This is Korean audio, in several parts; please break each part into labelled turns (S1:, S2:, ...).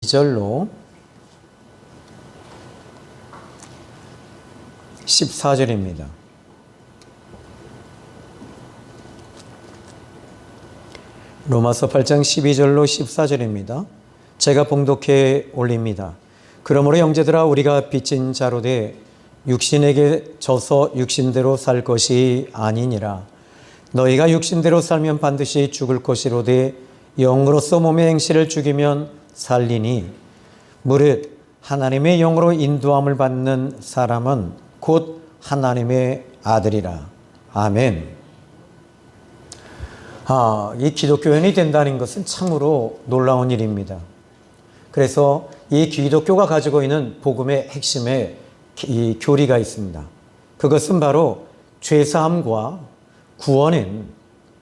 S1: 2절로 14절입니다. 로마서 8장 12절로 14절입니다. 제가 봉독해 올립니다. 그러므로 형제들아, 우리가 빚진 자로 돼 육신에게 져서 육신대로 살 것이 아니니라. 너희가 육신대로 살면 반드시 죽을 것이로되 영으로서 몸의 행실을 죽이면 살리니, 무릇 하나님의 영으로 인도함을 받는 사람은 곧 하나님의 아들이라. 아멘. 이 기독교인이 된다는 것은 참으로 놀라운 일입니다. 그래서 이 기독교가 가지고 있는 복음의 핵심에 이 교리가 있습니다. 그것은 바로 죄사함과 구원은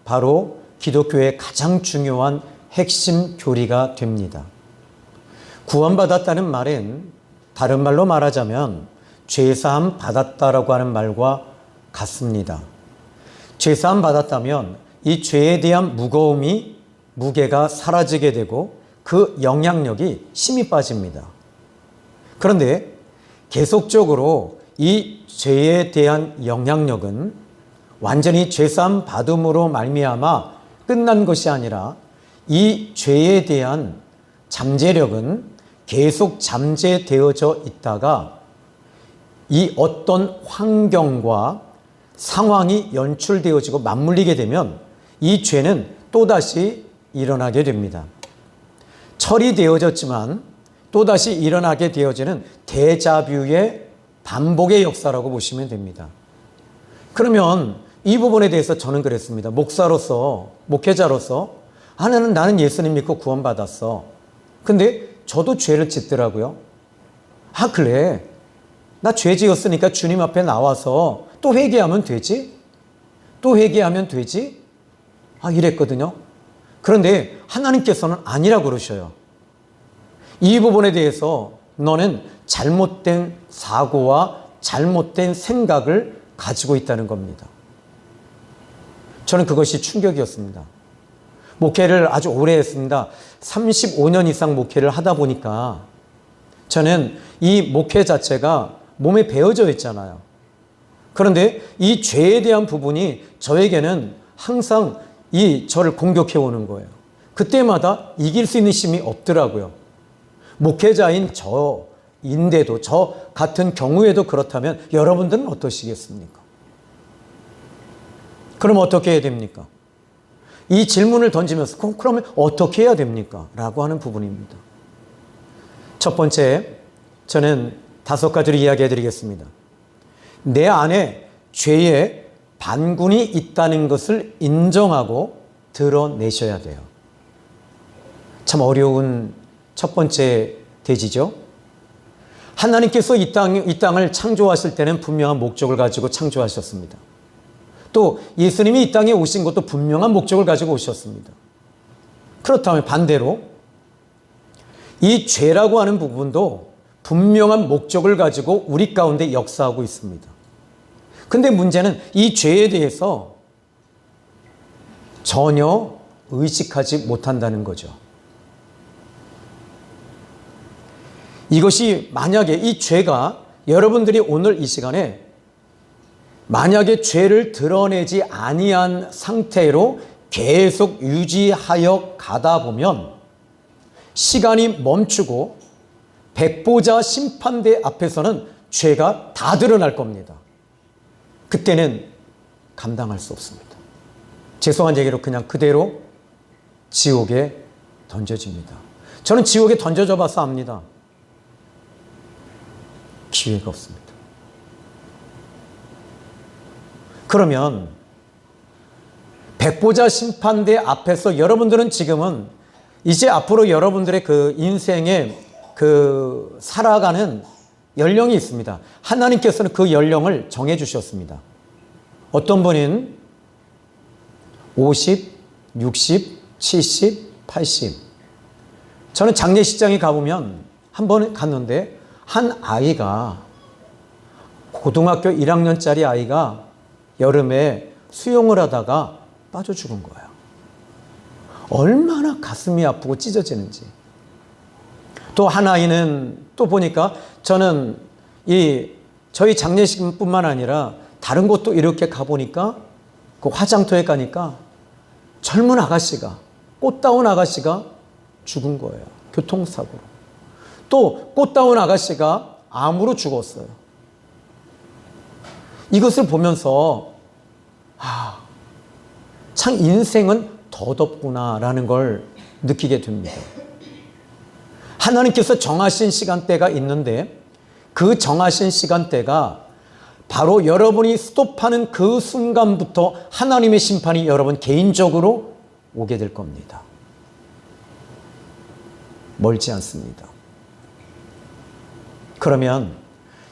S1: 바로 기독교의 가장 중요한 핵심 교리가 됩니다. 구원받았다는 말은 다른 말로 말하자면 죄사함 받았다라고 하는 말과 같습니다. 죄사함 받았다면 이 죄에 대한 무게가 사라지게 되고 그 영향력이 힘이 빠집니다. 그런데 계속적으로 이 죄에 대한 영향력은 완전히 죄사함 받음으로 말미암아 끝난 것이 아니라 이 죄에 대한 잠재력은 계속 잠재되어져 있다가 이 어떤 환경과 상황이 연출되어지고 맞물리게 되면 이 죄는 또다시 일어나게 됩니다. 처리되어졌지만 또다시 일어나게 되어지는 데자뷰의 반복의 역사라고 보시면 됩니다. 그러면 이 부분에 대해서 저는 그랬습니다. 목회자로서 나는 예수님 믿고 구원받았어. 근데 저도 죄를 짓더라고요. 그래, 나 죄 지었으니까 주님 앞에 나와서 또 회개하면 되지? 이랬거든요. 그런데 하나님께서는 아니라고 그러셔요. 이 부분에 대해서 너는 잘못된 사고와 잘못된 생각을 가지고 있다는 겁니다. 저는 그것이 충격이었습니다. 목회를 아주 오래 했습니다. 35년 이상 목회를 하다 보니까 저는 이 목회 자체가 몸에 배어져 있잖아요. 그런데 이 죄에 대한 부분이 저에게는 항상 저를 공격해 오는 거예요. 그때마다 이길 수 있는 힘이 없더라고요. 목회자인 저인데도, 저 같은 경우에도 그렇다면 여러분들은 어떠시겠습니까? 그럼 어떻게 해야 됩니까? 이 질문을 던지면서 그러면 어떻게 해야 됩니까? 라고 하는 부분입니다. 첫 번째, 저는 5가지로 이야기해 드리겠습니다. 내 안에 죄의 반군이 있다는 것을 인정하고 드러내셔야 돼요. 참 어려운 첫 번째 대지죠. 하나님께서 이 땅을 창조하실 때는 분명한 목적을 가지고 창조하셨습니다. 또 예수님이 이 땅에 오신 것도 분명한 목적을 가지고 오셨습니다. 그렇다면 반대로 이 죄라고 하는 부분도 분명한 목적을 가지고 우리 가운데 역사하고 있습니다. 근데 문제는 이 죄에 대해서 전혀 의식하지 못한다는 거죠. 이것이 만약에 이 죄가 여러분들이 오늘 이 시간에 만약에 죄를 드러내지 아니한 상태로 계속 유지하여 가다 보면 시간이 멈추고 백보자 심판대 앞에서는 죄가 다 드러날 겁니다. 그때는 감당할 수 없습니다. 죄송한 얘기로 그냥 그대로 지옥에 던져집니다. 저는 지옥에 던져져 봐서 압니다. 기회가 없습니다. 그러면 백보자 심판대 앞에서 여러분들은 지금은 이제 앞으로 여러분들의 그 인생에 살아가는 연령이 있습니다. 하나님께서는 그 연령을 정해 주셨습니다. 어떤 분은 50, 60, 70, 80. 저는 장례식장에 가보면 한 번 갔는데 한 아이가 고등학교 1학년짜리 아이가 여름에 수영을 하다가 빠져 죽은 거예요. 얼마나 가슴이 아프고 찢어지는지. 또 하나이는 또 보니까 저는 저희 장례식뿐만 아니라 다른 곳도 이렇게 가보니까 그 화장터에 가니까 젊은 아가씨가, 꽃다운 아가씨가 죽은 거예요. 교통사고로. 또 꽃다운 아가씨가 암으로 죽었어요. 이것을 보면서 참 인생은 더덥구나라는 걸 느끼게 됩니다. 하나님께서 정하신 시간대가 있는데 그 정하신 시간대가 바로 여러분이 스톱하는 그 순간부터 하나님의 심판이 여러분 개인적으로 오게 될 겁니다. 멀지 않습니다. 그러면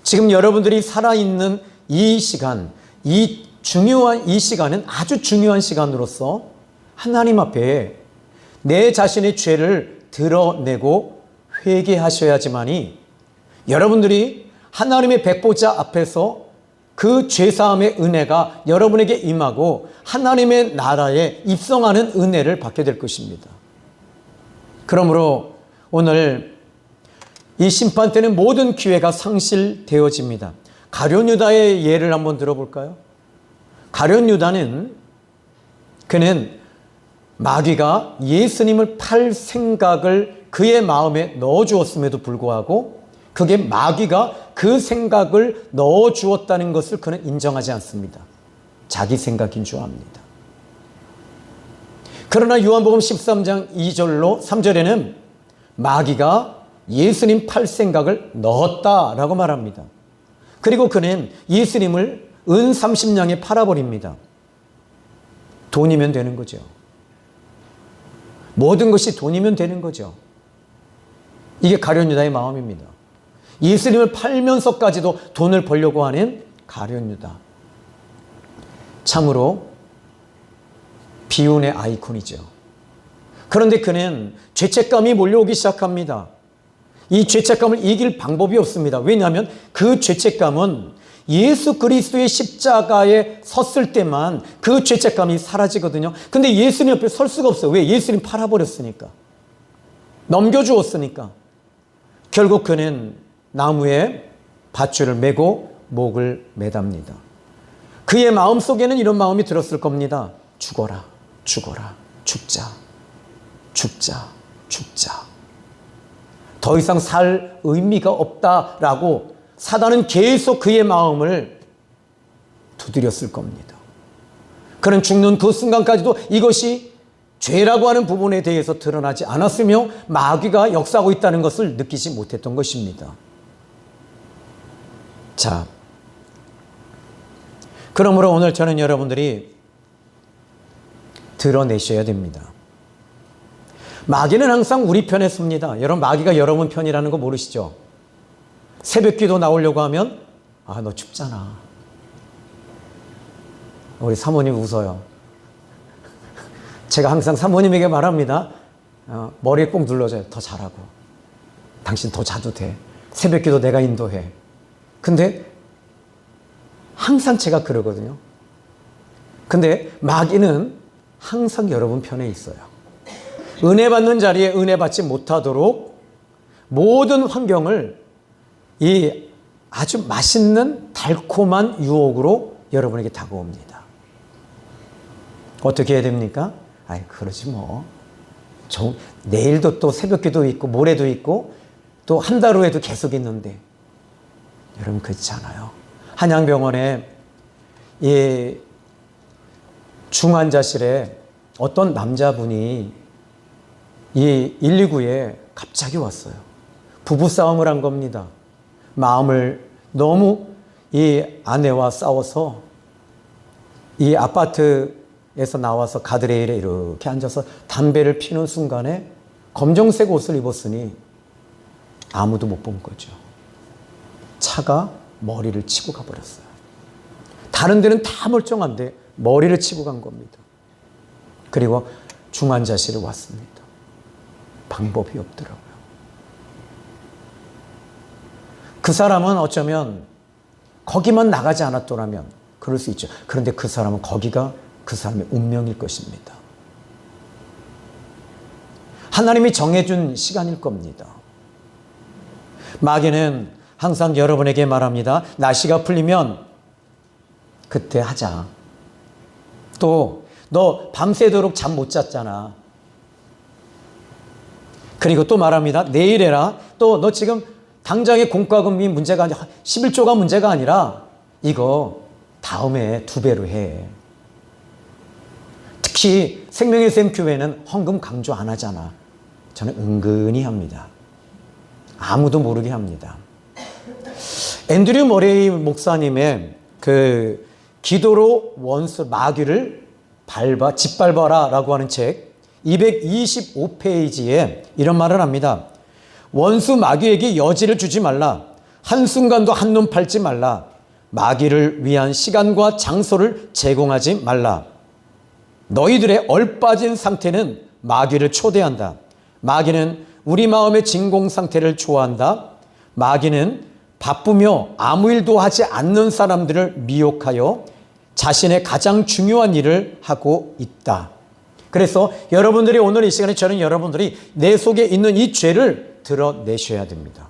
S1: 지금 여러분들이 살아있는 이 시간, 이 시간은 아주 중요한 시간으로서 하나님 앞에 내 자신의 죄를 드러내고 회개하셔야지만이 여러분들이 하나님의 백보자 앞에서 그 죄사함의 은혜가 여러분에게 임하고 하나님의 나라에 입성하는 은혜를 받게 될 것입니다. 그러므로 오늘 이 심판 때는 모든 기회가 상실되어집니다. 가룟 유다의 예를 한번 들어볼까요? 가룟 유다는 그는 마귀가 예수님을 팔 생각을 그의 마음에 넣어주었음에도 불구하고 그게 마귀가 그 생각을 넣어주었다는 것을 그는 인정하지 않습니다. 자기 생각인 줄 압니다. 그러나 요한복음 13장 2절로 3절에는 마귀가 예수님 팔 생각을 넣었다라고 말합니다. 그리고 그는 예수님을 은 30냥에 팔아버립니다. 돈이면 되는 거죠. 모든 것이 돈이면 되는 거죠. 이게 가룟 유다의 마음입니다. 예수님을 팔면서까지도 돈을 벌려고 하는 가룟 유다. 참으로 비운의 아이콘이죠. 그런데 그는 죄책감이 몰려오기 시작합니다. 이 죄책감을 이길 방법이 없습니다. 왜냐하면 그 죄책감은 예수 그리스도의 십자가에 섰을 때만 그 죄책감이 사라지거든요. 근데 예수님 옆에 설 수가 없어요. 왜? 예수님 팔아버렸으니까. 넘겨주었으니까. 결국 그는 나무에 밧줄을 메고 목을 매답니다. 그의 마음속에는 이런 마음이 들었을 겁니다. 죽어라, 죽어라, 죽자, 죽자, 죽자. 더 이상 살 의미가 없다라고 사단은 계속 그의 마음을 두드렸을 겁니다. 그는 죽는 그 순간까지도 이것이 죄라고 하는 부분에 대해서 드러나지 않았으며 마귀가 역사하고 있다는 것을 느끼지 못했던 것입니다. 자, 그러므로 오늘 저는 여러분들이 드러내셔야 됩니다. 마귀는 항상 우리 편에 섭니다. 여러분, 마귀가 여러분 편이라는 거 모르시죠? 새벽 기도 나오려고 하면 너 춥잖아. 우리 사모님 웃어요. 제가 항상 사모님에게 말합니다. 머리에 꼭 눌러줘요. 더 자라고. 당신 더 자도 돼. 새벽 기도 내가 인도해. 근데 항상 제가 그러거든요. 근데 마귀는 항상 여러분 편에 있어요. 은혜 받는 자리에 은혜 받지 못하도록 모든 환경을 이 아주 맛있는 달콤한 유혹으로 여러분에게 다가옵니다. 어떻게 해야 됩니까? 그러지 뭐. 내일도 또 새벽기도 있고 모레도 있고 또 한 달 후에도 계속 있는데 여러분 그렇지 않아요. 한양병원에 이 중환자실에 어떤 남자분이 이 119에 갑자기 왔어요. 부부싸움을 한 겁니다. 마음을 너무 이 아내와 싸워서 이 아파트에서 나와서 가드레일에 이렇게 앉아서 담배를 피는 순간에 검정색 옷을 입었으니 아무도 못 본 거죠. 차가 머리를 치고 가버렸어요. 다른 데는 다 멀쩡한데 머리를 치고 간 겁니다. 그리고 중환자실에 왔습니다. 방법이 없더라고요. 그 사람은 어쩌면 거기만 나가지 않았더라면 그럴 수 있죠. 그런데 그 사람은 거기가 그 사람의 운명일 것입니다. 하나님이 정해준 시간일 겁니다. 마귀는 항상 여러분에게 말합니다. 날씨가 풀리면 그때 하자. 또 너 밤새도록 잠 못 잤잖아. 그리고 또 말합니다. 내일 해라. 또 너 지금 당장의 공과금이 문제가 아니라 11조가 문제가 아니라 이거 다음에 2배로 해. 특히 생명의 샘 교회는 헌금 강조 안 하잖아. 저는 은근히 합니다. 아무도 모르게 합니다. 앤드류 머레이 목사님의 그 기도로 원수 마귀를 짓밟아라 라고 하는 책 225페이지에 이런 말을 합니다. 원수 마귀에게 여지를 주지 말라. 한순간도 한눈 팔지 말라. 마귀를 위한 시간과 장소를 제공하지 말라. 너희들의 얼빠진 상태는 마귀를 초대한다. 마귀는 우리 마음의 진공 상태를 좋아한다. 마귀는 바쁘며 아무 일도 하지 않는 사람들을 미혹하여 자신의 가장 중요한 일을 하고 있다. 그래서 여러분들이 오늘 이 시간에 저는 여러분들이 내 속에 있는 이 죄를 드러내셔야 됩니다.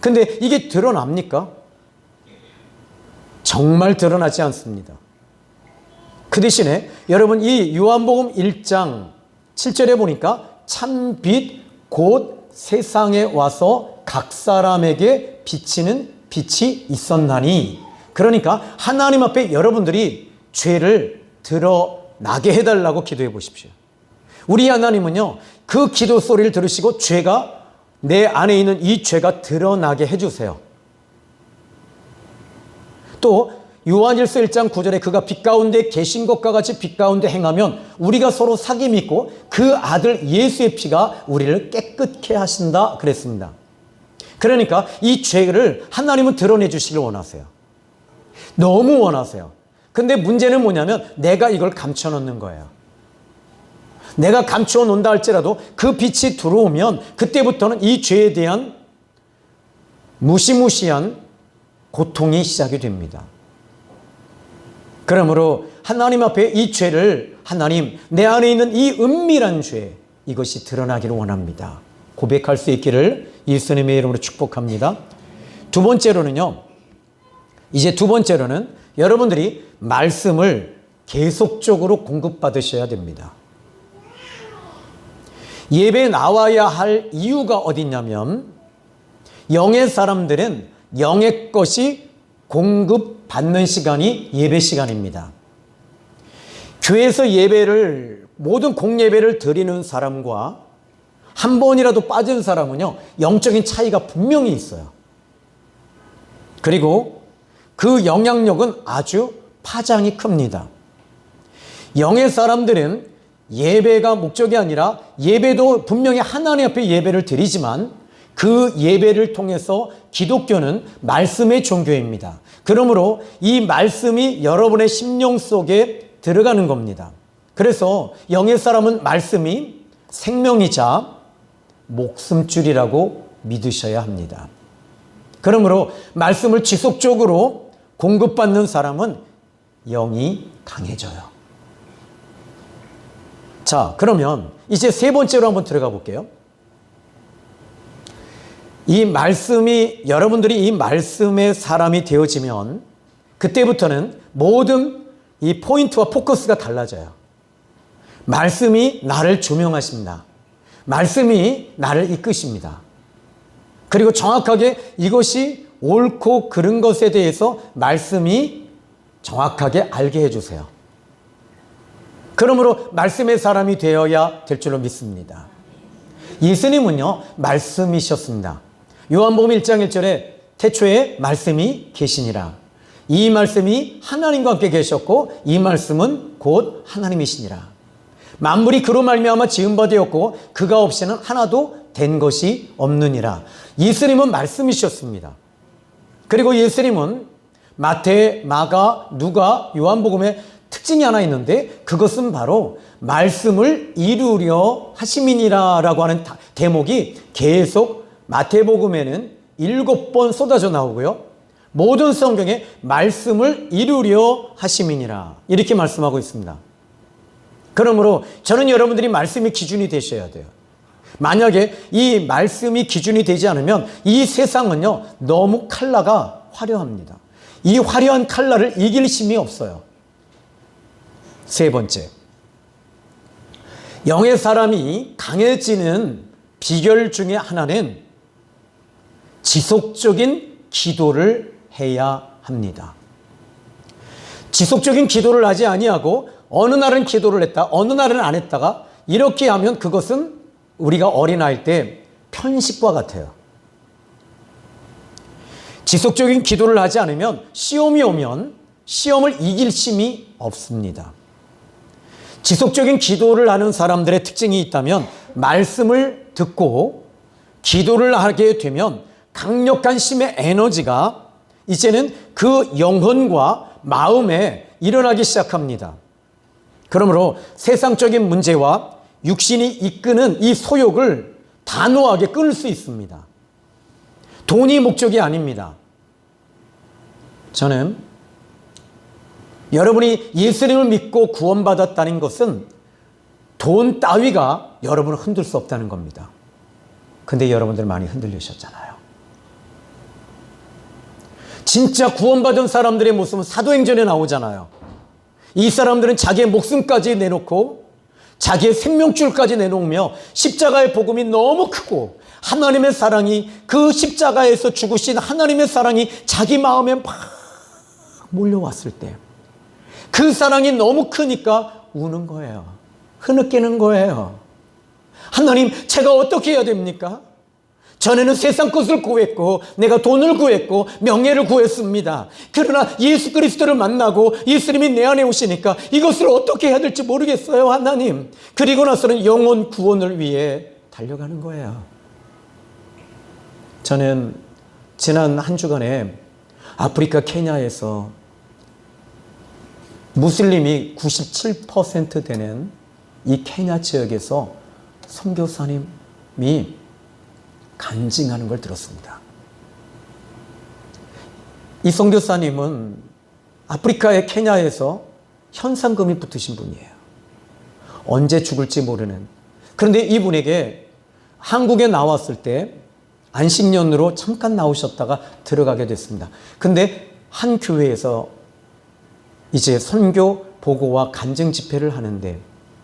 S1: 근데 이게 드러납니까? 정말 드러나지 않습니다. 그 대신에 여러분 이 요한복음 1장 7절에 보니까 참 빛 곧 세상에 와서 각 사람에게 비치는 빛이 있었나니, 그러니까 하나님 앞에 여러분들이 죄를 드러나게 해달라고 기도해 보십시오. 우리 하나님은요, 그 기도 소리를 들으시고 죄가 내 안에 있는 이 죄가 드러나게 해주세요. 또 요한일서 1장 9절에 그가 빛 가운데 계신 것과 같이 빛 가운데 행하면 우리가 서로 사귐이 있고 그 아들 예수의 피가 우리를 깨끗게 하신다 그랬습니다. 그러니까 이 죄를 하나님은 드러내 주시길 원하세요. 너무 원하세요. 근데 문제는 뭐냐면 내가 이걸 감춰 놓는 거예요. 내가 감추어 놓는다 할지라도 그 빛이 들어오면 그때부터는 이 죄에 대한 무시무시한 고통이 시작이 됩니다. 그러므로 하나님 앞에 이 죄를, 하나님 내 안에 있는 이 은밀한 죄, 이것이 드러나기를 원합니다. 고백할 수 있기를 예수님의 이름으로 축복합니다. 두 번째로는요, 이제 두 번째로는 여러분들이 말씀을 계속적으로 공급받으셔야 됩니다. 예배에 나와야 할 이유가 어디 있냐면 영의 사람들은 영의 것이 공급받는 시간이 예배 시간입니다. 교회에서 예배를, 모든 공예배를 드리는 사람과 한 번이라도 빠진 사람은요, 영적인 차이가 분명히 있어요. 그리고 그 영향력은 아주 파장이 큽니다. 영의 사람들은 예배가 목적이 아니라 예배도 분명히 하나님 앞에 예배를 드리지만 그 예배를 통해서 기독교는 말씀의 종교입니다. 그러므로 이 말씀이 여러분의 심령 속에 들어가는 겁니다. 그래서 영의 사람은 말씀이 생명이자 목숨줄이라고 믿으셔야 합니다. 그러므로 말씀을 지속적으로 공급받는 사람은 영이 강해져요. 자, 그러면 이제 세 번째로 한번 들어가 볼게요. 이 말씀이, 여러분들이 이 말씀의 사람이 되어지면 그때부터는 모든 이 포인트와 포커스가 달라져요. 말씀이 나를 조명하십니다. 말씀이 나를 이끄십니다. 그리고 정확하게 이것이 옳고 그른 것에 대해서 말씀이 정확하게 알게 해주세요. 그러므로 말씀의 사람이 되어야 될 줄로 믿습니다. 예수님은요, 말씀이셨습니다. 요한복음 1장 1절에 태초에 말씀이 계시니라. 이 말씀이 하나님과 함께 계셨고 이 말씀은 곧 하나님이시니라. 만물이 그로 말미암아 지은 바 되었고 그가 없이는 하나도 된 것이 없느니라. 예수님은 말씀이셨습니다. 그리고 예수님은 마태, 마가, 누가, 요한복음에 특징이 하나 있는데 그것은 바로 말씀을 이루려 하심이니라 라고 하는 대목이 계속 마태복음에는 7번 쏟아져 나오고요. 모든 성경에 말씀을 이루려 하심이니라 이렇게 말씀하고 있습니다. 그러므로 저는 여러분들이 말씀이 기준이 되셔야 돼요. 만약에 이 말씀이 기준이 되지 않으면 이 세상은요, 너무 칼라가 화려합니다. 이 화려한 칼라를 이길 힘이 없어요. 세 번째, 영의 사람이 강해지는 비결 중에 하나는 지속적인 기도를 해야 합니다. 지속적인 기도를 하지 아니하고 어느 날은 기도를 했다, 어느 날은 안 했다가 이렇게 하면 그것은 우리가 어린아이일 때 편식과 같아요. 지속적인 기도를 하지 않으면 시험이 오면 시험을 이길 힘이 없습니다. 지속적인 기도를 하는 사람들의 특징이 있다면 말씀을 듣고 기도를 하게 되면 강력한 힘의 에너지가 이제는 그 영혼과 마음에 일어나기 시작합니다. 그러므로 세상적인 문제와 육신이 이끄는 이 소욕을 단호하게 끊을 수 있습니다. 돈이 목적이 아닙니다. 저는 여러분이 예수님을 믿고 구원받았다는 것은 돈 따위가 여러분을 흔들 수 없다는 겁니다. 근데 여러분들 많이 흔들리셨잖아요. 진짜 구원받은 사람들의 모습은 사도행전에 나오잖아요. 이 사람들은 자기의 목숨까지 내놓고 자기의 생명줄까지 내놓으며 십자가의 복음이 너무 크고 하나님의 사랑이, 그 십자가에서 죽으신 하나님의 사랑이 자기 마음에 막 몰려왔을 때 그 사랑이 너무 크니까 우는 거예요. 흐느끼는 거예요. 하나님, 제가 어떻게 해야 됩니까? 전에는 세상 것을 구했고 내가 돈을 구했고 명예를 구했습니다. 그러나 예수 그리스도를 만나고 예수님이 내 안에 오시니까 이것을 어떻게 해야 될지 모르겠어요, 하나님. 그리고 나서는 영혼 구원을 위해 달려가는 거예요. 저는 지난 한 주간에 아프리카 케냐에서 무슬림이 97% 되는 이 케냐 지역에서 선교사님이 간증하는 걸 들었습니다. 이 선교사님은 아프리카의 케냐에서 현상금이 붙으신 분이에요. 언제 죽을지 모르는. 그런데 이분에게 한국에 나왔을 때 안식년으로 잠깐 나오셨다가 들어가게 됐습니다. 근데 한 교회에서 이제 선교 보고와 간증 집회를 하는데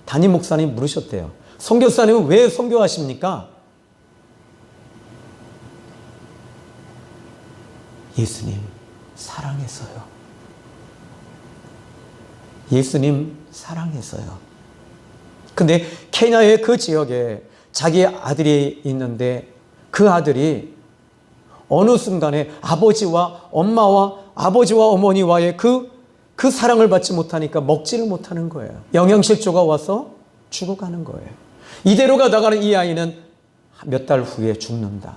S1: 담임 목사님이 물으셨대요. 선교사님은 왜 선교하십니까? 예수님 사랑해서요. 예수님 사랑해서요. 근데 케냐의 그 지역에 자기 아들이 있는데 그 아들이 어느 순간에 아버지와 어머니와의 그 사랑을 받지 못하니까 먹지를 못하는 거예요. 영양실조가 와서 죽어가는 거예요. 이대로 가다가는 이 아이는 몇 달 후에 죽는다.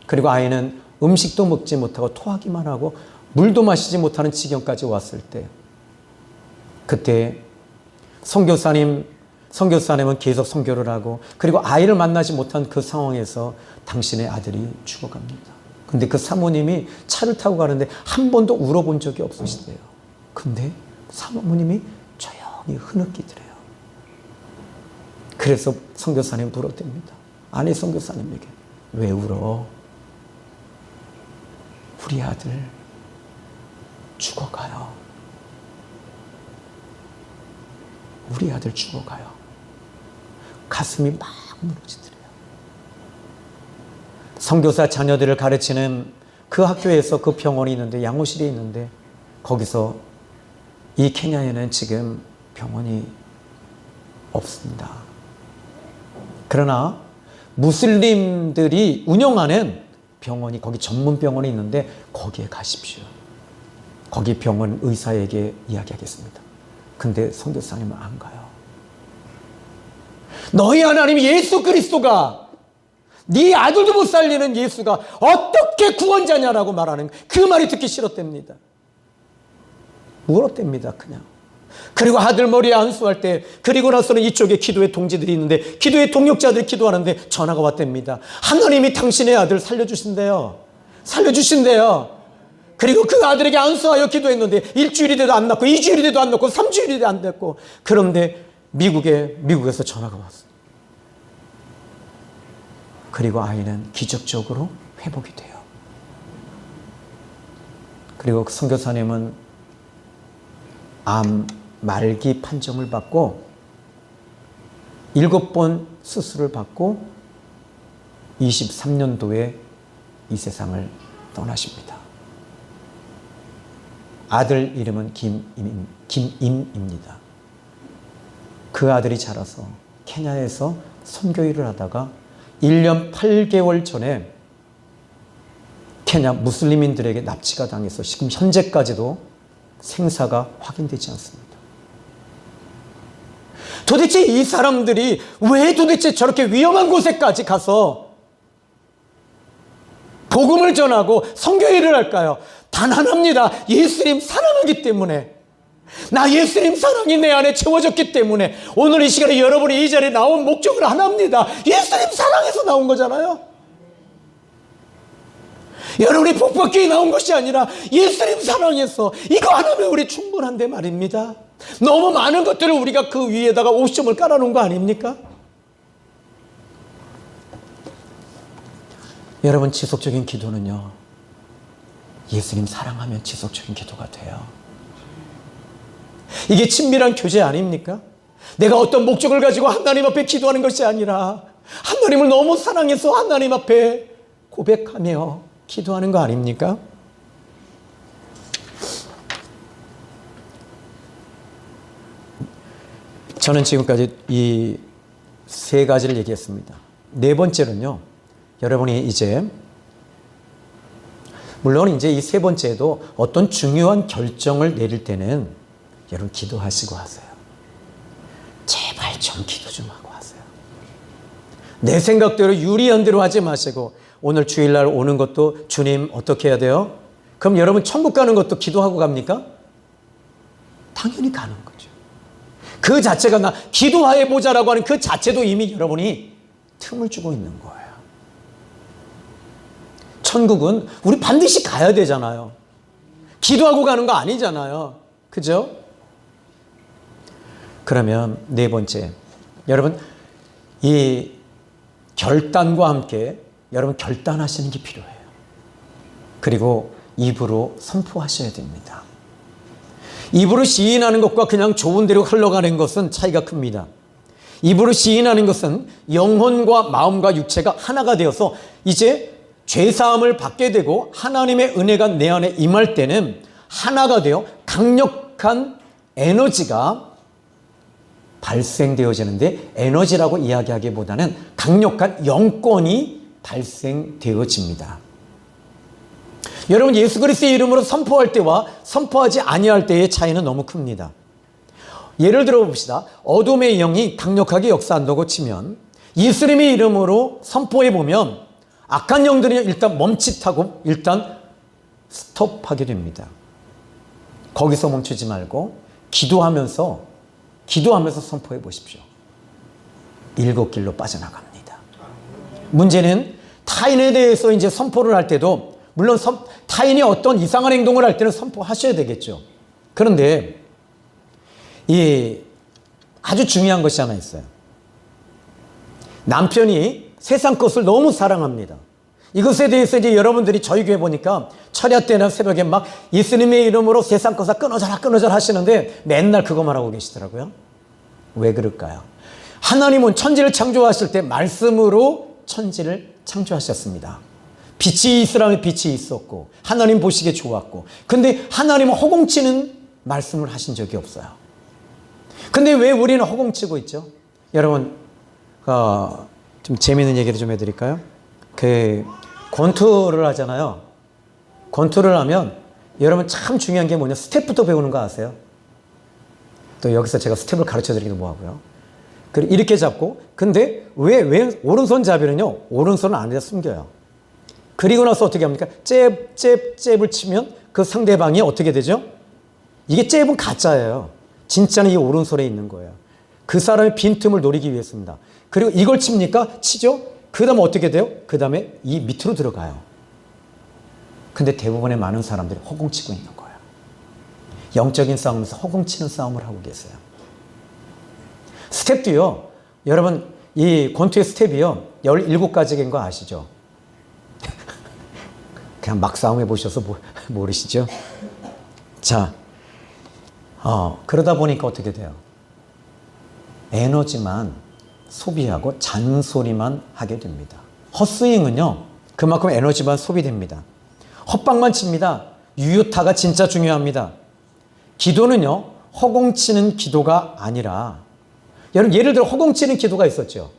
S1: 그리고 아이는 음식도 먹지 못하고 토하기만 하고 물도 마시지 못하는 지경까지 왔을 때, 그때 선교사님은 계속 선교를 하고, 그리고 아이를 만나지 못한 그 상황에서 당신의 아들이 죽어갑니다. 근데 그 사모님이 차를 타고 가는데 한 번도 울어본 적이 없으시대요. 근데 사모님이 조용히 흐느끼더래요. 그래서 선교사님 물었답니다. 아내 선교사님에게, 왜 울어? 우리 아들 죽어가요. 우리 아들 죽어가요. 가슴이 막 무너지더래요. 선교사 자녀들을 가르치는 그 학교에서 그 병원이 있는데, 양호실이 있는데, 거기서 이 케냐에는 지금 병원이 없습니다. 그러나 무슬림들이 운영하는 병원이, 거기 전문 병원이 있는데 거기에 가십시오. 거기 병원 의사에게 이야기하겠습니다. 근데 선교사님은 안 가요. 너희 하나님 예수 그리스도가, 네 아들도 못 살리는 예수가 어떻게 구원자냐라고 말하는, 그 말이 듣기 싫었답니다. 울었답니다, 그냥. 그리고 아들 머리에 안수할 때, 그리고 나서는 이쪽에 기도의 동지들이 있는데, 기도의 동역자들이 기도하는데 전화가 왔답니다. 하나님이 당신의 아들 살려주신대요. 그리고 그 아들에게 안수하여 기도했는데 일주일이 돼도 안 낫고, 2주일이 돼도 안 낫고, 3주일이 돼도 안 됐고, 그런데 미국에서 전화가 왔어요. 그리고 아이는 기적적으로 회복이 돼요. 그리고 그 선교사님은 암 말기 판정을 받고 7번 수술을 받고 23년도에 이 세상을 떠나십니다. 아들 이름은 김임입니다. 그 아들이 자라서 케냐에서 선교 일을 하다가 1년 8개월 전에 케냐 무슬림인들에게 납치가 당해서 지금 현재까지도 생사가 확인되지 않습니다. 도대체 이 사람들이 왜 도대체 저렇게 위험한 곳에까지 가서 복음을 전하고 선교 일을 할까요? 단 하나입니다. 예수님 사랑하기 때문에. 나 예수님 사랑이 내 안에 채워졌기 때문에 오늘 이 시간에 여러분이 이 자리에 나온 목적은 하나입니다. 예수님 사랑해서 나온 거잖아요. 여러분이 복 받기 위해 나온 것이 아니라 예수님 사랑해서 이거 하나면 우리 충분한데 말입니다. 너무 많은 것들을 우리가 그 위에다가 옵션을 깔아놓은 거 아닙니까? 여러분, 지속적인 기도는요, 예수님 사랑하면 지속적인 기도가 돼요. 이게 친밀한 교제 아닙니까? 내가 어떤 목적을 가지고 하나님 앞에 기도하는 것이 아니라 하나님을 너무 사랑해서 하나님 앞에 고백하며 기도하는 거 아닙니까? 저는 지금까지 이 세 가지를 얘기했습니다. 네 번째는요, 여러분이 이제 물론 이제 이 세 번째도 어떤 중요한 결정을 내릴 때는 여러분 기도하시고 하세요. 제발 좀 기도 좀 하고 하세요. 내 생각대로 유리한 대로 하지 마시고, 오늘 주일날 오는 것도 주님 어떻게 해야 돼요? 그럼 여러분 천국 가는 것도 기도하고 갑니까? 당연히 가는 거죠. 그 자체가 나 기도해 보자라고 하는 그 자체도 이미 여러분이 틈을 주고 있는 거예요. 천국은 우리 반드시 가야 되잖아요. 기도하고 가는 거 아니잖아요. 그죠? 그러면 네 번째, 여러분 이 결단과 함께 여러분 결단하시는 게 필요해요. 그리고 입으로 선포하셔야 됩니다. 입으로 시인하는 것과 그냥 좋은 대로 흘러가는 것은 차이가 큽니다. 입으로 시인하는 것은 영혼과 마음과 육체가 하나가 되어서 이제 죄사함을 받게 되고 하나님의 은혜가 내 안에 임할 때는 하나가 되어 강력한 에너지가 발생되어지는데, 에너지라고 이야기하기보다는 강력한 영권이 발생되어집니다. 여러분, 예수 그리스도의 이름으로 선포할 때와 선포하지 아니할 때의 차이는 너무 큽니다. 예를 들어 봅시다. 어둠의 영이 강력하게 역사한다고 치면 예수님의 이름으로 선포해 보면 악한 영들이 일단 멈칫하고 일단 스톱하게 됩니다. 거기서 멈추지 말고 기도하면서 선포해 보십시오. 7길로 빠져나갑니다. 문제는 타인에 대해서 이제 선포를 할 때도 물론 타인이 어떤 이상한 행동을 할 때는 선포하셔야 되겠죠. 그런데 이 아주 중요한 것이 하나 있어요. 남편이 세상 것을 너무 사랑합니다. 이것에 대해서 이제 여러분들이 저희 교회 보니까 철야 때나 새벽에 막 예수님의 이름으로 세상 것을 끊어져라 하시는데 맨날 그것만 하고 계시더라고요. 왜 그럴까요? 하나님은 천지를 창조하실 때 말씀으로 천지를 창조하셨습니다. 빛이 있으라면 빛이 있었고 하나님 보시기에 좋았고, 근데 하나님은 허공치는 말씀을 하신 적이 없어요. 근데 왜 우리는 허공치고 있죠? 여러분, 좀 재미있는 얘기를 좀 해드릴까요? 권투를 하잖아요. 권투를 하면 여러분 참 중요한 게 뭐냐, 스텝부터 배우는 거 아세요? 또 여기서 제가 스텝을 가르쳐 드리기도 뭐하고요. 그리고 이렇게 잡고, 근데 왜 오른손잡이는요, 오른손을 안에다 숨겨요. 그리고 나서 어떻게 합니까? 잽을 치면 그 상대방이 어떻게 되죠? 이게 잽은 가짜예요. 진짜는 이 오른손에 있는 거예요. 그 사람의 빈틈을 노리기 위해서입니다. 그리고 이걸 칩니까? 치죠? 그 다음에 어떻게 돼요? 그 다음에 이 밑으로 들어가요. 근데 대부분의 많은 사람들이 허공치고 있는 거예요. 영적인 싸움에서 허공치는 싸움을 하고 계세요. 스텝도요, 여러분 이 권투의 스텝이요 17가지인 거 아시죠? 그냥 막 싸움해 보셔서 모르시죠? 자, 그러다 보니까 어떻게 돼요? 에너지만 소비하고 잔소리만 하게 됩니다. 헛스윙은요 그만큼 에너지만 소비됩니다. 헛방만 칩니다. 유효타가 진짜 중요합니다. 기도는요 허공치는 기도가 아니라, 여러분 예를 들어 허공치는 기도가 있었죠.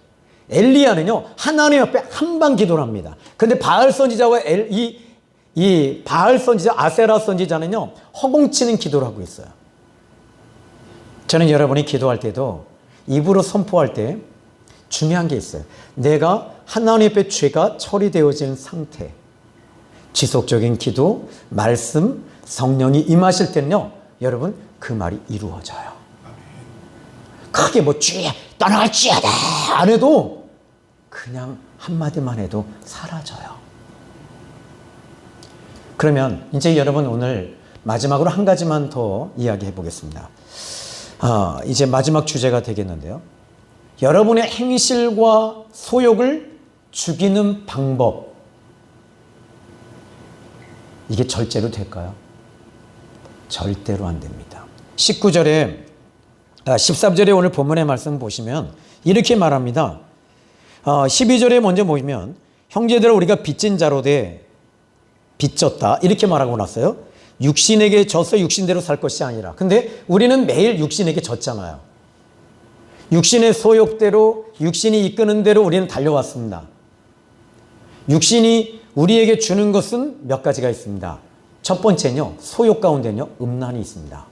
S1: 엘리야는요 하나님 앞에 한방 기도를 합니다. 근데 바알 선지자와 이 바알 선지자, 아세라 선지자는요 허공치는 기도를 하고 있어요. 저는 여러분이 기도할 때도 입으로 선포할 때 중요한 게 있어요. 내가 하나님 앞에 죄가 처리되어진 상태, 지속적인 기도, 말씀, 성령이 임하실 때는요 여러분 그 말이 이루어져요. 크게 뭐 주여 떠나갈지어다 안 해도 그냥 한마디만 해도 사라져요. 그러면 이제 여러분 오늘 마지막으로 한 가지만 더 이야기해 보겠습니다. 이제 마지막 주제가 되겠는데요. 여러분의 행실과 소욕을 죽이는 방법, 이게 절제로 될까요? 절대로 안 됩니다. 13절에 오늘 본문의 말씀 보시면 이렇게 말합니다. 12절에 먼저 보시면 형제들아 우리가 빚진 자로 돼 빚졌다 이렇게 말하고 났어요. 육신에게 져서 육신대로 살 것이 아니라. 근데 우리는 매일 육신에게 졌잖아요. 육신의 소욕대로, 육신이 이끄는 대로 우리는 달려왔습니다. 육신이 우리에게 주는 것은 몇 가지가 있습니다. 첫 번째는요, 소욕 가운데는요, 음란이 있습니다.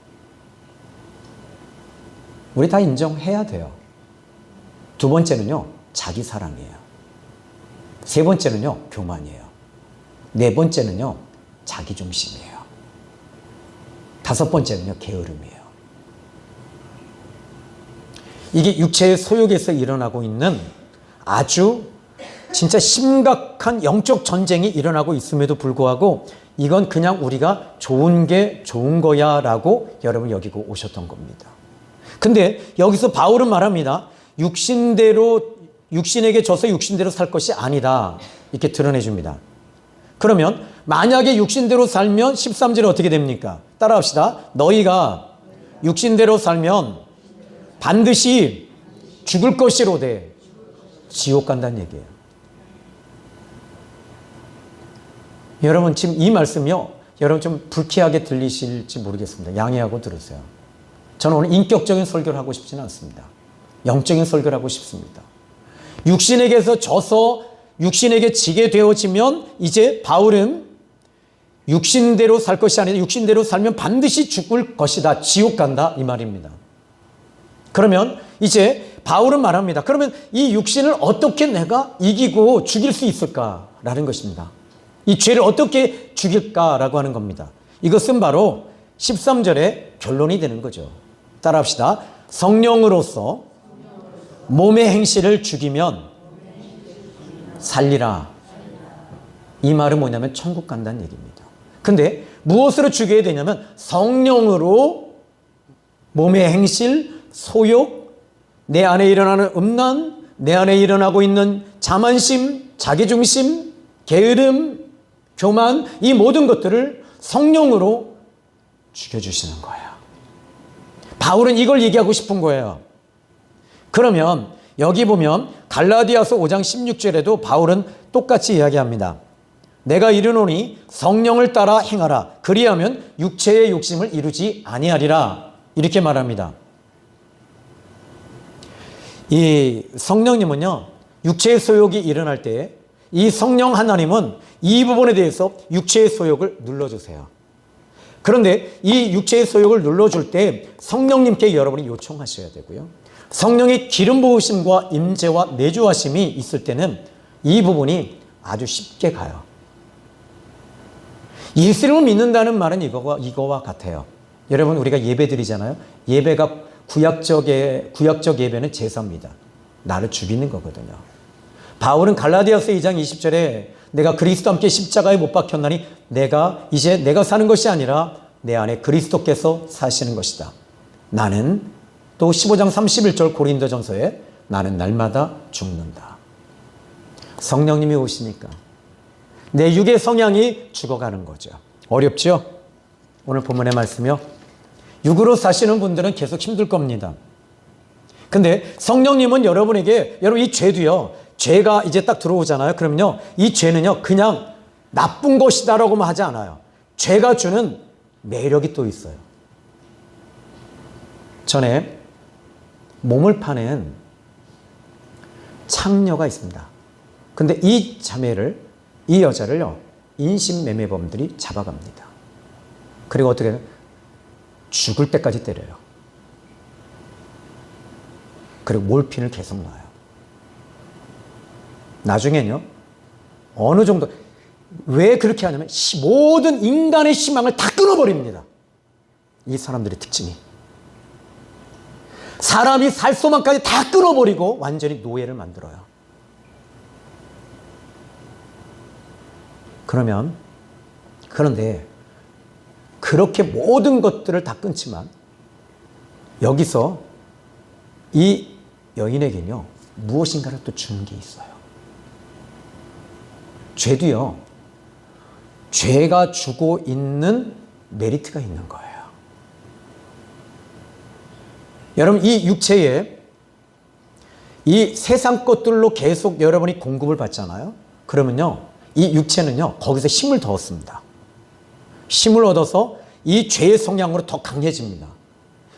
S1: 우리 다 인정해야 돼요. 두 번째는요, 자기 사랑이에요. 세 번째는요, 교만이에요. 네 번째는요, 자기 중심이에요. 다섯 번째는요, 게으름이에요. 이게 육체의 소욕에서 일어나고 있는 아주 진짜 심각한 영적 전쟁이 일어나고 있음에도 불구하고 이건 그냥 우리가 좋은 게 좋은 거야 라고 여러분 여기고 오셨던 겁니다. 근데 여기서 바울은 말합니다. 육신에게 져서 육신대로 살 것이 아니다. 이렇게 드러내 줍니다. 그러면 만약에 육신대로 살면 13절에 어떻게 됩니까? 따라합시다. 너희가 육신대로 살면 반드시 죽을 것이로되 지옥 간다는 얘기예요. 여러분 지금 이 말씀이요, 여러분 좀 불쾌하게 들리실지 모르겠습니다. 양해하고 들으세요. 저는 오늘 인격적인 설교를 하고 싶지는 않습니다. 영적인 설교를 하고 싶습니다. 육신에게서 져서 육신에게 지게 되어지면 이제 바울은 육신대로 살 것이 아니라 육신대로 살면 반드시 죽을 것이다. 지옥 간다 이 말입니다. 그러면 이제 바울은 말합니다. 그러면 이 육신을 어떻게 내가 이기고 죽일 수 있을까라는 것입니다. 이 죄를 어떻게 죽일까라고 하는 겁니다. 이것은 바로 13절의 결론이 되는 거죠. 따라합시다. 성령으로서 몸의 행실을 죽이면 살리라. 이 말은 뭐냐면 천국 간다는 얘기입니다. 근데 무엇으로 죽여야 되냐면 성령으로 몸의 행실, 소욕, 내 안에 일어나는 음란, 내 안에 일어나고 있는 자만심, 자기중심, 게으름, 교만, 이 모든 것들을 성령으로 죽여주시는 거예요. 바울은 이걸 얘기하고 싶은 거예요. 그러면 여기 보면 갈라디아서 5장 16절에도 바울은 똑같이 이야기합니다. 내가 이르노니 성령을 따라 행하라. 그리하면 육체의 욕심을 이루지 아니하리라. 이렇게 말합니다. 이 성령님은요, 육체의 소욕이 일어날 때 이 성령 하나님은 이 부분에 대해서 육체의 소욕을 눌러주세요. 그런데 이 육체의 소욕을 눌러줄 때 성령님께 여러분이 요청하셔야 되고요. 성령의 기름 부으심과 임재와 내주하심이 있을 때는 이 부분이 아주 쉽게 가요. 예수를 믿는다는 말은 이거와 같아요. 여러분 우리가 예배 드리잖아요. 예배가 구약적 예배는 제사입니다. 나를 죽이는 거거든요. 바울은 갈라디아서 2장 20절에 내가 그리스도 함께 십자가에 못 박혔나니 이제 내가 사는 것이 아니라 내 안에 그리스도께서 사시는 것이다. 나는 또 15장 31절 고린도전서에 나는 날마다 죽는다. 성령님이 오시니까 내 육의 성향이 죽어가는 거죠. 어렵죠? 오늘 본문의 말씀이요. 육으로 사시는 분들은 계속 힘들 겁니다. 근데 성령님은 여러분에게, 여러분 이 죄도요, 죄가 이제 딱 들어오잖아요. 그러면요, 이 죄는요, 그냥 나쁜 것이다라고만 하지 않아요. 죄가 주는 매력이 또 있어요. 전에 몸을 파는 창녀가 있습니다. 근데 이 자매를, 이 여자를요, 인신매매범들이 잡아갑니다. 그리고 어떻게 해요? 죽을 때까지 때려요. 그리고 몰핀을 계속 놔요. 나중에는요, 어느 정도, 왜 그렇게 하냐면 모든 인간의 희망을 다 끊어버립니다. 이 사람들의 특징이. 사람이 살 소망까지 다 끊어버리고 완전히 노예를 만들어요. 그런데 그렇게 모든 것들을 다 끊지만 여기서 이 여인에게는요, 무엇인가를 또 주는 게 있어요. 죄도요, 죄가 주고 있는 메리트가 있는 거예요. 여러분, 이 육체에 이 세상 것들로 계속 여러분이 공급을 받잖아요. 그러면요, 이 육체는요, 거기서 힘을 더 얻습니다. 힘을 얻어서 이 죄의 성향으로 더 강해집니다.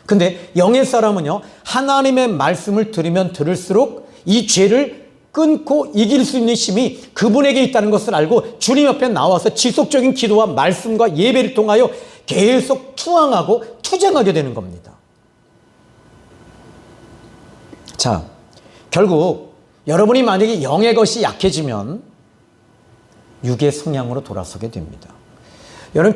S1: 근데 영의 사람은요, 하나님의 말씀을 들으면 들을수록 이 죄를 끊고 이길 수 있는 힘이 그분에게 있다는 것을 알고 주님 옆에 나와서 지속적인 기도와 말씀과 예배를 통하여 계속 투항하고 투쟁하게 되는 겁니다. 자, 결국 여러분이 만약에 영의 것이 약해지면 육의 성향으로 돌아서게 됩니다. 여러분,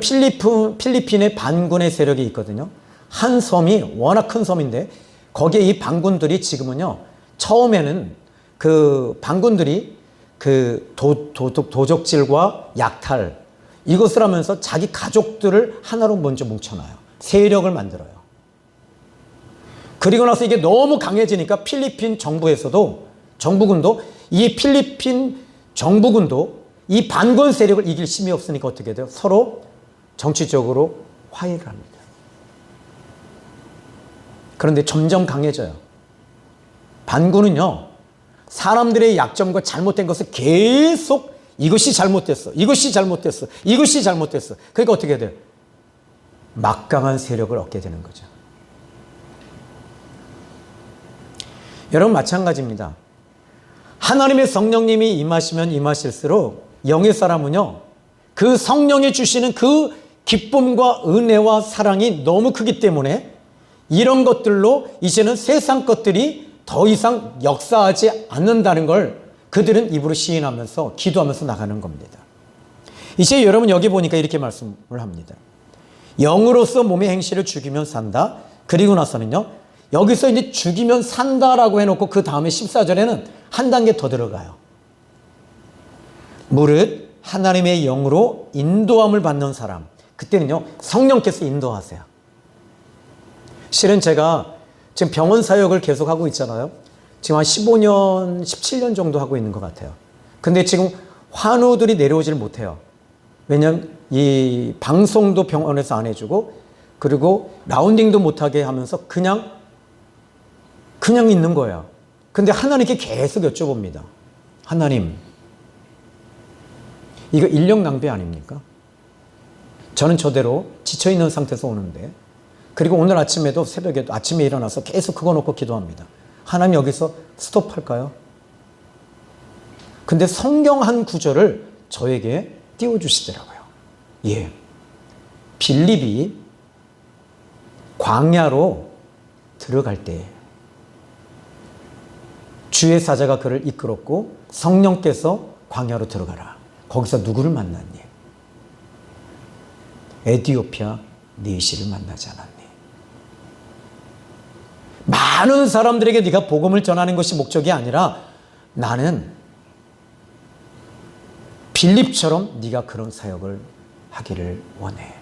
S1: 필리핀에 반군의 세력이 있거든요. 한 섬이 워낙 큰 섬인데 거기에 이 반군들이 지금은요, 처음에는 그 반군들이 그 도적질과 약탈 이것을 하면서 자기 가족들을 하나로 먼저 뭉쳐놔요. 세력을 만들어요. 그리고 나서 이게 너무 강해지니까 필리핀 정부에서도, 정부군도, 이 필리핀 정부군도 이 반군 세력을 이길 힘이 없으니까 어떻게 돼요? 서로 정치적으로 화해를 합니다. 그런데 점점 강해져요. 반군은요, 사람들의 약점과 잘못된 것을 계속 이것이 잘못됐어, 이것이 잘못됐어, 이것이 잘못됐어. 그러니까 어떻게 돼요? 막강한 세력을 얻게 되는 거죠. 여러분, 마찬가지입니다. 하나님의 성령님이 임하시면 임하실수록 영의 사람은요, 그 성령이 주시는 그 기쁨과 은혜와 사랑이 너무 크기 때문에 이런 것들로 이제는 세상 것들이 더 이상 역사하지 않는다는 걸 그들은 입으로 시인하면서 기도하면서 나가는 겁니다. 이제 여러분 여기 보니까 이렇게 말씀을 합니다. 영으로서 몸의 행실을 죽이면 산다. 그리고 나서는요, 여기서 이제 죽이면 산다라고 해놓고 그 다음에 14절에는 한 단계 더 들어가요. 무릇 하나님의 영으로 인도함을 받는 사람. 그때는요, 성령께서 인도하세요. 실은 제가 지금 병원 사역을 계속 하고 있잖아요. 지금 한 15년, 17년 정도 하고 있는 것 같아요. 근데 지금 환우들이 내려오질 못해요. 왜냐하면 이 방송도 병원에서 안 해주고, 그리고 라운딩도 못하게 하면서 그냥 있는 거예요. 근데 하나님께 계속 여쭤봅니다. 하나님, 이거 인력 낭비 아닙니까? 저는 저대로 지쳐있는 상태에서 오는데, 그리고 오늘 아침에도 새벽에도 아침에 일어나서 계속 그거 놓고 기도합니다. 하나님, 여기서 스톱할까요? 근데 성경 한 구절을 저에게 띄워주시더라고요. 예. 빌립이 광야로 들어갈 때 주의 사자가 그를 이끌었고 성령께서 광야로 들어가라. 거기서 누구를 만났니? 에티오피아 네시를 만나지 않았니? 많은 사람들에게 네가 복음을 전하는 것이 목적이 아니라 나는 빌립처럼 네가 그런 사역을 하기를 원해.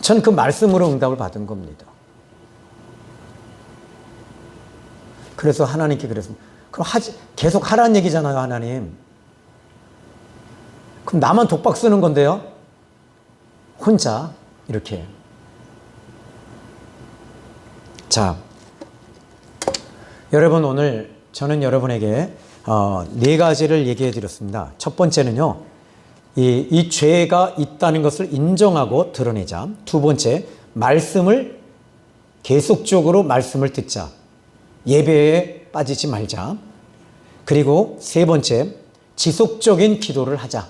S1: 전 그 말씀으로 응답을 받은 겁니다. 그래서 하나님께 그랬습니다. 그럼 계속 하라는 얘기잖아요, 하나님. 그럼 나만 독박 쓰는 건데요? 혼자 이렇게. 자, 여러분 오늘 저는 여러분에게 네 가지를 얘기해 드렸습니다. 첫 번째는요, 이 죄가 있다는 것을 인정하고 드러내자. 두 번째, 말씀을 계속적으로 말씀을 듣자. 예배에 빠지지 말자. 그리고 세 번째, 지속적인 기도를 하자.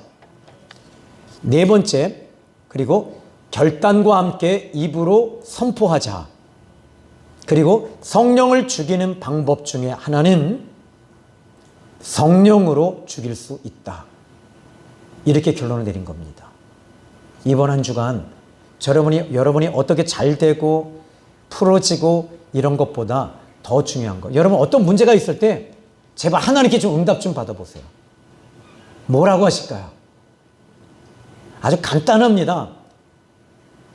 S1: 네 번째, 그리고 결단과 함께 입으로 선포하자. 그리고 성령을 죽이는 방법 중에 하나는 성령으로 죽일 수 있다. 이렇게 결론을 내린 겁니다. 이번 한 주간 여러분이 어떻게 잘 되고 풀어지고 이런 것보다 더 중요한 거. 여러분 어떤 문제가 있을 때 제발 하나님께 좀 응답 좀 받아보세요. 뭐라고 하실까요? 아주 간단합니다.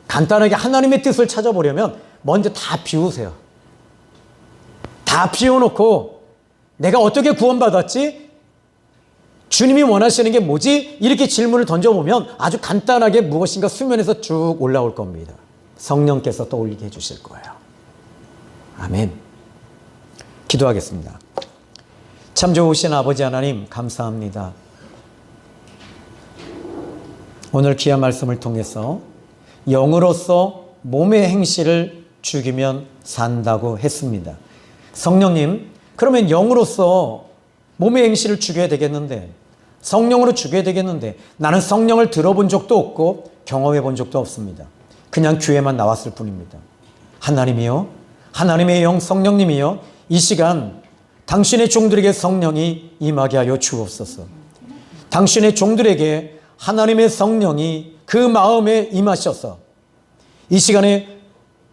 S1: 간단하게 하나님의 뜻을 찾아보려면 먼저 다 비우세요. 다 비워놓고 내가 어떻게 구원받았지? 주님이 원하시는 게 뭐지? 이렇게 질문을 던져보면 아주 간단하게 무엇인가 수면에서 쭉 올라올 겁니다. 성령께서 떠올리게 해주실 거예요. 아멘. 기도하겠습니다. 참 좋으신 아버지 하나님 감사합니다. 오늘 귀한 말씀을 통해서 영으로서 몸의 행실을 죽이면 산다고 했습니다. 성령님, 그러면 영으로서 몸의 행실을 죽여야 되겠는데, 성령으로 죽여야 되겠는데, 나는 성령을 들어본 적도 없고 경험해 본 적도 없습니다. 그냥 교회만 나왔을 뿐입니다. 하나님이요, 하나님의 영 성령님이요, 이 시간 당신의 종들에게 성령이 임하게 하여 주옵소서. 당신의 종들에게 하나님의 성령이 그 마음에 임하셔서 이 시간에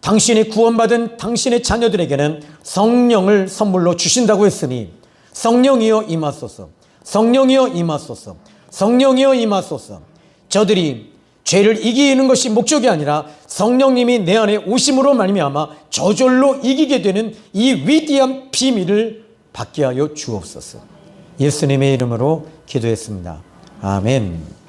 S1: 당신이 구원받은 당신의 자녀들에게는 성령을 선물로 주신다고 했으니 성령이여 임하소서, 성령이여 임하소서, 성령이여 임하소서. 저들이 죄를 이기는 것이 목적이 아니라 성령님이 내 안에 오심으로 말미암아 저절로 이기게 되는 이 위대한 비밀을 받게 하여 주옵소서. 예수님의 이름으로 기도했습니다. 아멘.